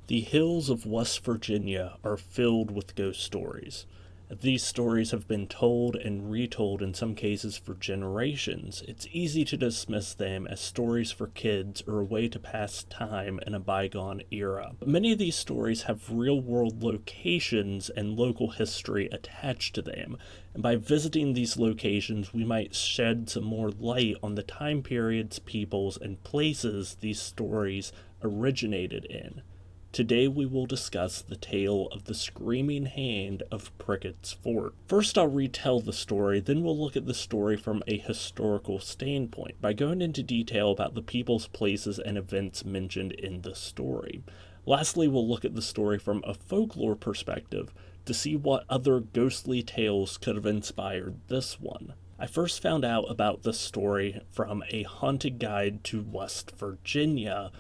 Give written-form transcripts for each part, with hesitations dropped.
The hills of West Virginia are filled with ghost stories. These stories have been told and retold in some cases for generations. It's easy to dismiss them as stories for kids or a way to pass time in a bygone era. But many of these stories have real-world locations and local history attached to them, and by visiting these locations we might shed some more light on the time periods, peoples, and places these stories originated in. Today we will discuss the tale of the Screaming Hand of Pricketts Fort. First I'll retell the story, then we'll look at the story from a historical standpoint by going into detail about the peoples, places, and events mentioned in the story. Lastly, we'll look at the story from a folklore perspective to see what other ghostly tales could have inspired this one. I first found out about this story from a haunted guide to West Virginia,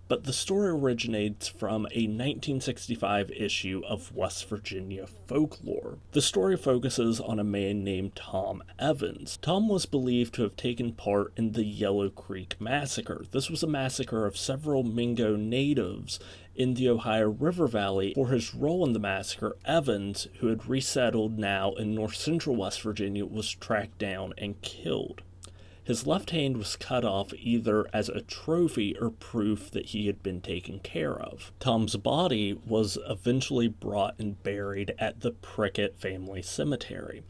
but the story originates from a 1965 issue of West Virginia Folklore. The story focuses on a man named Tom Evans. Tom was believed to have taken part in the Yellow Creek Massacre. This was a massacre of several Mingo natives in the Ohio River Valley. For his role in the massacre, Evans, who had resettled now in north central West Virginia, was tracked down and killed. His left hand was cut off either as a trophy or proof that he had been taken care of. Tom's body was eventually brought and buried at the Prickett family cemetery.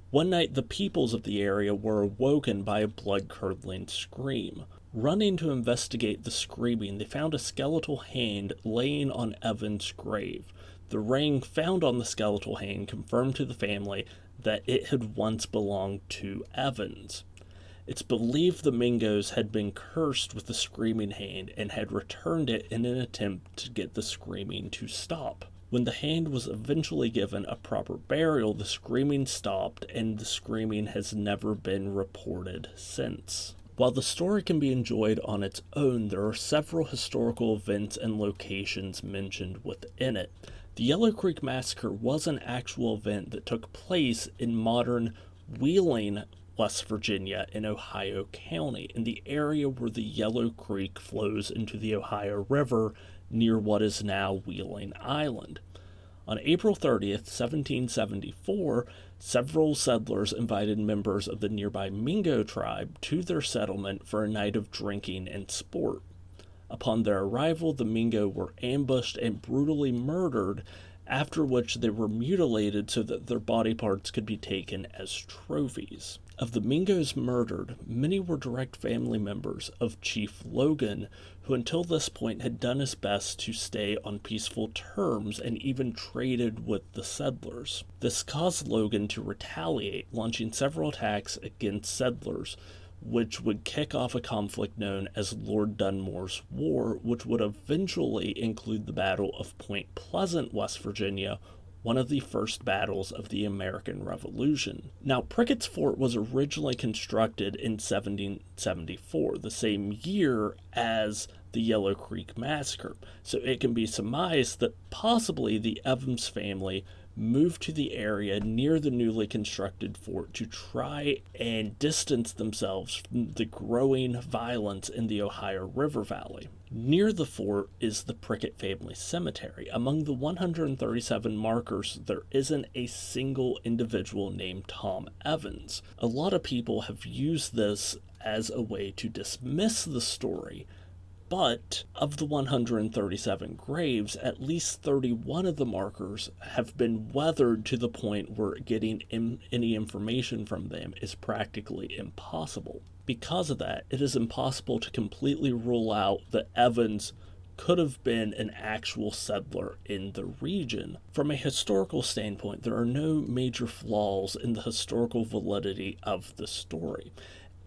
One night, the peoples of the area were awoken by a blood-curdling scream. Running to investigate the screaming, they found a skeletal hand laying on Evans' grave. The ring found on the skeletal hand confirmed to the family that it had once belonged to Evans. It's believed the Mingos had been cursed with the Screaming Hand and had returned it in an attempt to get the screaming to stop. When the hand was eventually given a proper burial, the screaming stopped, and the screaming has never been reported since. While the story can be enjoyed on its own, there are several historical events and locations mentioned within it. The Yellow Creek Massacre was an actual event that took place in modern Wheeling, West Virginia, in Ohio County, in the area where the Yellow Creek flows into the Ohio River near what is now Wheeling Island. On April 30th, 1774, several settlers invited members of the nearby Mingo tribe to their settlement for a night of drinking and sport. Upon their arrival, the Mingo were ambushed and brutally murdered, after which they were mutilated so that their body parts could be taken as trophies. Of the Mingos murdered, many were direct family members of Chief Logan, who until this point had done his best to stay on peaceful terms and even traded with the settlers. This caused Logan to retaliate, launching several attacks against settlers, which would kick off a conflict known as Lord Dunmore's War, which would eventually include the Battle of Point Pleasant, West Virginia, one of the first battles of the American Revolution. Now, Pricketts Fort was originally constructed in 1774, the same year as the Yellow Creek Massacre, so it can be surmised that possibly the Evans family moved to the area near the newly constructed fort to try and distance themselves from the growing violence in the Ohio River Valley. Near the fort is the Prickett family cemetery. Among the 137 markers, there isn't a single individual named Tom Evans. A lot of people have used this as a way to dismiss the story, but of the 137 graves, at least 31 of the markers have been weathered to the point where getting any information from them is practically impossible. Because of that, it is impossible to completely rule out that Evans could have been an actual settler in the region. From a historical standpoint, there are no major flaws in the historical validity of the story.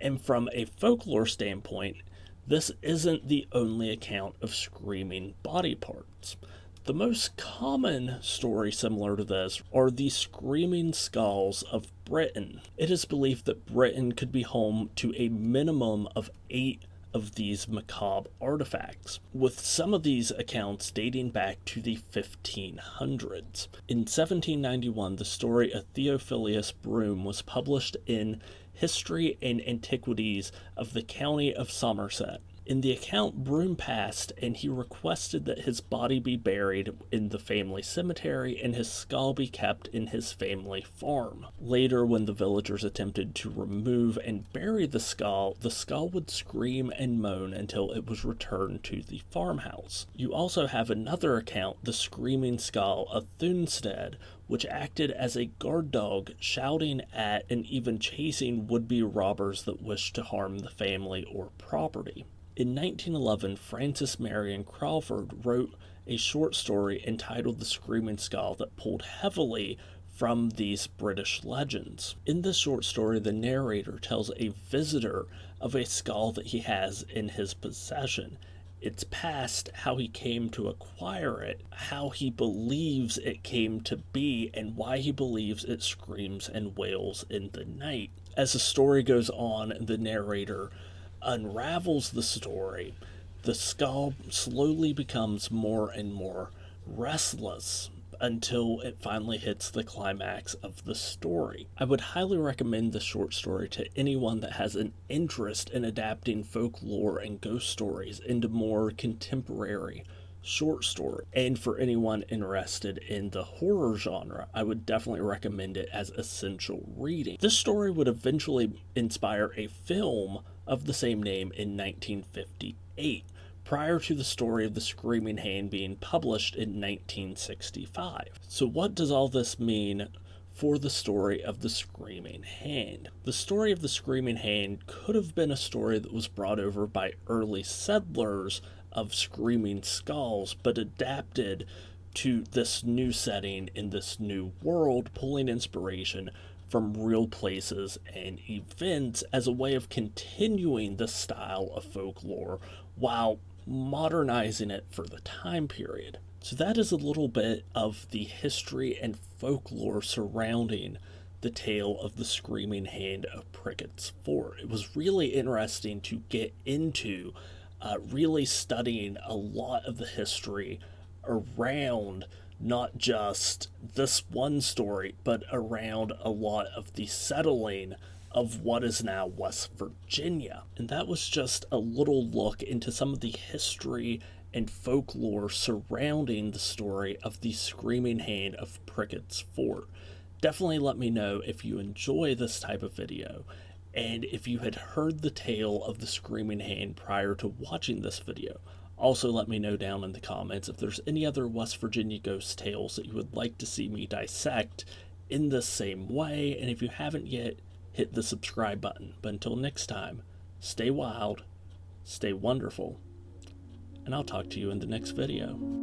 And from a folklore standpoint, this isn't the only account of screaming body parts. The most common story similar to this are the screaming skulls of Britain. It is believed that Britain could be home to a minimum of 8 of these macabre artifacts, with some of these accounts dating back to the 1500s. In 1791, the story of Theophilus Broom was published in History and Antiquities of the County of Somerset. In the account, Broom passed, and he requested that his body be buried in the family cemetery and his skull be kept in his family farm. Later, when the villagers attempted to remove and bury the skull would scream and moan until it was returned to the farmhouse. You also have another account, the Screaming Skull of Thunstead, which acted as a guard dog, shouting at and even chasing would-be robbers that wished to harm the family or property. In 1911, Frances Marion Crawford wrote a short story entitled The Screaming Skull that pulled heavily from these British legends. In this short story, the narrator tells a visitor of a skull that he has in his possession, its past, how he came to acquire it, how he believes it came to be, and why he believes it screams and wails in the night. As the story goes on, the narrator unravels the story. The skull slowly becomes more and more restless until it finally hits the climax of the story. I would highly recommend this short story to anyone that has an interest in adapting folklore and ghost stories into more contemporary short story. And for anyone interested in the horror genre, I would definitely recommend it as essential reading. This story would eventually inspire a film of the same name in 1958, prior to the story of the Screaming Hand being published in 1965. So what does all this mean for the story of the Screaming Hand? The story of the Screaming Hand could have been a story that was brought over by early settlers of screaming skulls, but adapted to this new setting in this new world, pulling inspiration from real places and events as a way of continuing the style of folklore while modernizing it for the time period. So that is a little bit of the history and folklore surrounding the tale of the Screaming Hand of Pricketts Fort. It was really interesting to get into really studying a lot of the history around not just this one story, but around a lot of the settling of what is now West Virginia. And that was just a little look into some of the history and folklore surrounding the story of the Screaming Hand of Pricketts Fort. Definitely let me know if you enjoy this type of video, and if you had heard the tale of the Screaming Hand prior to watching this video. Also let me know down in the comments if there's any other West Virginia ghost tales that you would like to see me dissect in the same way, and if you haven't yet, hit the subscribe button. But until next time, stay wild, stay wonderful, and I'll talk to you in the next video.